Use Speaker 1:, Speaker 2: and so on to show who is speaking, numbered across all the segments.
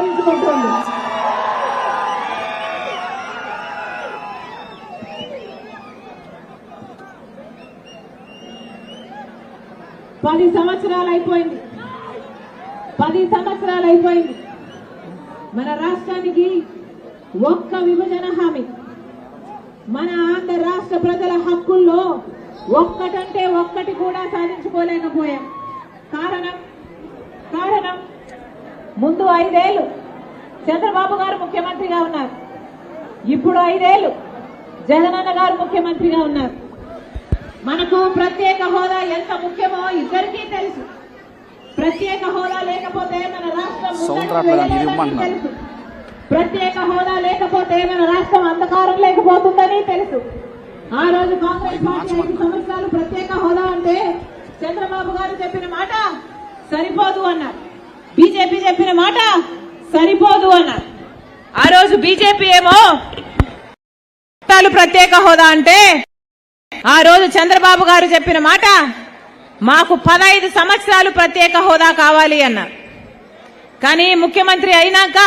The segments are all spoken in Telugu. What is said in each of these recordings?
Speaker 1: సంతరించుకుంటుంది. పది సంవత్సరాలు అయిపోయింది. మన రాష్ట్రానికి ఒక్క విభజన హామీ, మన ఆంధ్ర రాష్ట్ర ప్రజల హక్కుల్లో ఒక్కటంటే ఒక్కటి కూడా సాధించుకోలేకపోయాం. కారణం ముందు 5 ఏళ్లు చంద్రబాబు గారు ముఖ్యమంత్రిగా ఉన్నారు, ఇప్పుడు 5 ఏళ్లు జగనన్న గారు ముఖ్యమంత్రిగా ఉన్నారు. మనకు ప్రత్యేక హోదా ఎంత ముఖ్యమో ఇద్దరికీ తెలుసు. ప్రత్యేక హోదా లేకపోతే మన రాష్ట్రం తెలుసు. ప్రత్యేక హోదా లేకపోతే మన రాష్ట్రం అంధకారం లేకపోతుందని తెలుసు. ఆ రోజు కాంగ్రెస్ పార్టీ 5 సంవత్సరాలు ప్రత్యేక హోదా అంటే చంద్రబాబు గారు చెప్పిన మాట సరిపోదు అన్నారు, బీజేపీ చెప్పిన మాట సరిపోదు అన్నారు. ఆ రోజు బీజేపీ ఏమో ప్రత్యేక హోదా అంటే, ఆ రోజు చంద్రబాబు గారు చెప్పిన మాట మాకు 15 సంవత్సరాలు ప్రత్యేక హోదా కావాలి అన్నారు. కానీ ముఖ్యమంత్రి అయినాక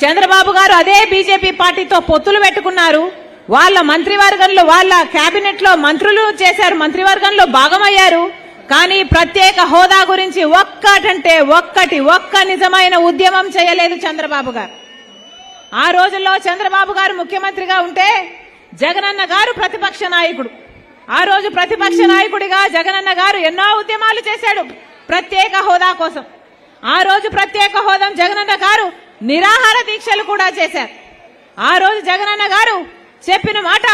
Speaker 1: చంద్రబాబు గారు అదే బీజేపీ పార్టీతో పొత్తులు పెట్టుకున్నారు. వాళ్ళ మంత్రివర్గంలో, వాళ్ళ కేబినెట్ లో మంత్రులు చేశారు, మంత్రివర్గంలో భాగమయ్యారు. కానీ ప్రత్యేక హోదా గురించి ఒక్క నిజమైన ఉద్యమం చేయలేదు చంద్రబాబు గారు. ఆ రోజుల్లో చంద్రబాబు గారు ముఖ్యమంత్రిగా ఉంటే జగనన్న గారు ప్రతిపక్ష నాయకుడు. ఆ రోజు ప్రతిపక్ష నాయకుడిగా జగనన్న గారు ఎన్నో ఉద్యమాలు చేశాడు ప్రత్యేక హోదా కోసం. ఆ రోజు ప్రత్యేక హోదా జగనన్న గారు నిరాహార దీక్షలు కూడా చేశారు. ఆ రోజు జగనన్న గారు చెప్పిన మాట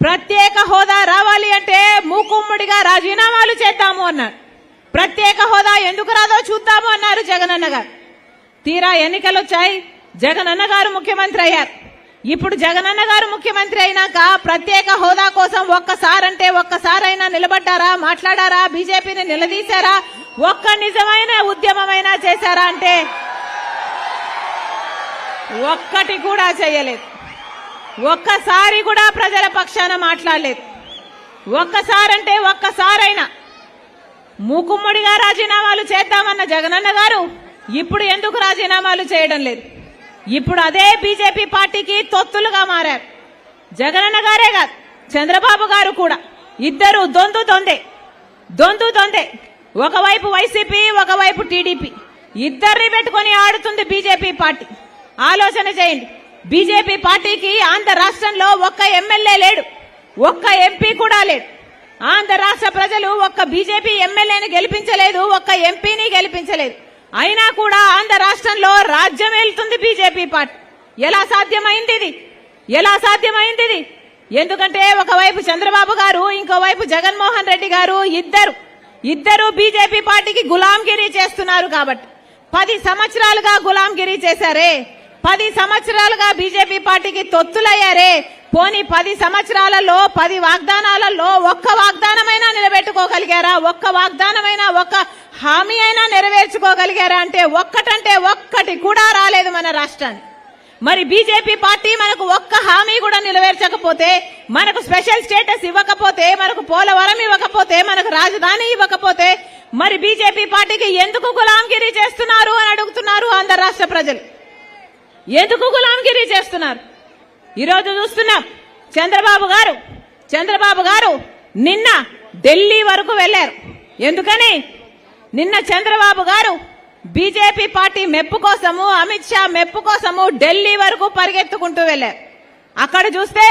Speaker 1: ప్రత్యేక హోదా రావాలి అంటే మూకుమ్మడిగా రాజీనామాలు చేద్దాము అన్నారు. ప్రత్యేక హోదా ఎందుకు రాదో చూద్దాము అన్నారు జగనన్న గారు. తీరా ఎన్నికలు వచ్చాయి, జగనన్న గారు ముఖ్యమంత్రి అయ్యారు. ఇప్పుడు జగనన్న గారు ముఖ్యమంత్రి అయినాక ప్రత్యేక హోదా కోసం ఒక్కసారైనా నిలబడ్డారా, మాట్లాడారా, బీజేపీని నిలదీశారా, ఒక్క నిజమైన ఉద్యమమైనా చేశారా అంటే ఒక్కటి కూడా చేయలేదు. ఒక్కసారి కూడా ప్రజల పక్షాన మాట్లాడలేదు. ఒక్కసారైనా మూకుమ్మడిగా రాజీనామాలు చేద్దామన్న జగనన్న గారు ఇప్పుడు ఎందుకు రాజీనామాలు చేయడం లేదు? ఇప్పుడు అదే బీజేపీ పార్టీకి తొత్తులుగా మారారు. జగనన్న గారే కాదు, చంద్రబాబు గారు కూడా. ఇద్దరు దొందే. ఒకవైపు వైసీపీ, ఒకవైపు టీడీపీ, ఇద్దరిని పెట్టుకుని ఆడుతుంది బీజేపీ పార్టీ. ఆలోచన చేయండి. బీజేపీ పార్టీకి ఆంధ్ర రాష్ట్రంలో ఒక్క ఎమ్మెల్యే లేడు, ఒక్క ఎంపీ కూడా లేడు. ఆంధ్ర రాష్ట్ర ప్రజలు ఒక్క బీజేపీ ఎమ్మెల్యేని గెలిపించలేదు, ఒక్క ఎంపీని గెలిపించలేదు. అయినా కూడా ఆంధ్ర రాష్ట్రంలో రాజ్యం వెళ్తుంది బీజేపీ పార్టీ. ఎలా సాధ్యమైంది ఇది? ఎందుకంటే ఒకవైపు చంద్రబాబు గారు, ఇంకోవైపు జగన్మోహన్ రెడ్డి గారు ఇద్దరు బీజేపీ పార్టీకి గులాంగిరీ చేస్తున్నారు. కాబట్టి 10 సంవత్సరాలుగా గులాంగిరీ చేశారే, 10 సంవత్సరాలుగా బీజేపీ పార్టీకి తొత్తులయ్యారే. పోనీ 10 సంవత్సరాలలో 10 వాగ్దానాలలో ఒక్క వాగ్దానమైనా నిలబెట్టుకోగలిగారా? ఒక్క వాగ్దానమైనా, ఒక్క హామీ అయినా నెరవేర్చుకోగలిగారా అంటే ఒక్కటి కూడా రాలేదు మన రాష్ట్రానికి. మరి బీజేపీ పార్టీ మనకు ఒక్క హామీ కూడా నెరవేర్చకపోతే, మనకు స్పెషల్ స్టేటస్ ఇవ్వకపోతే, మనకు పోలవరం ఇవ్వకపోతే, మనకు రాజధాని ఇవ్వకపోతే, మరి బీజేపీ పార్టీకి ఎందుకు గులాంగిరీ చేస్తున్నారు అని అడుగుతున్నారు ఆంధ్ర రాష్ట్ర ప్రజలు. ఎందుకు గులాంగిరీ చేస్తున్నారు? ఈరోజు చూస్తున్నాం, చంద్రబాబు గారు నిన్న ఢిల్లీ వరకు వెళ్లారు. ఎందుకని? నిన్న చంద్రబాబు గారు బీజేపీ పార్టీ మెప్పు కోసము, అమిత్ షా మెప్పు కోసము ఢిల్లీ వరకు పరిగెత్తుకుంటూ వెళ్లారు. అక్కడ చూస్తే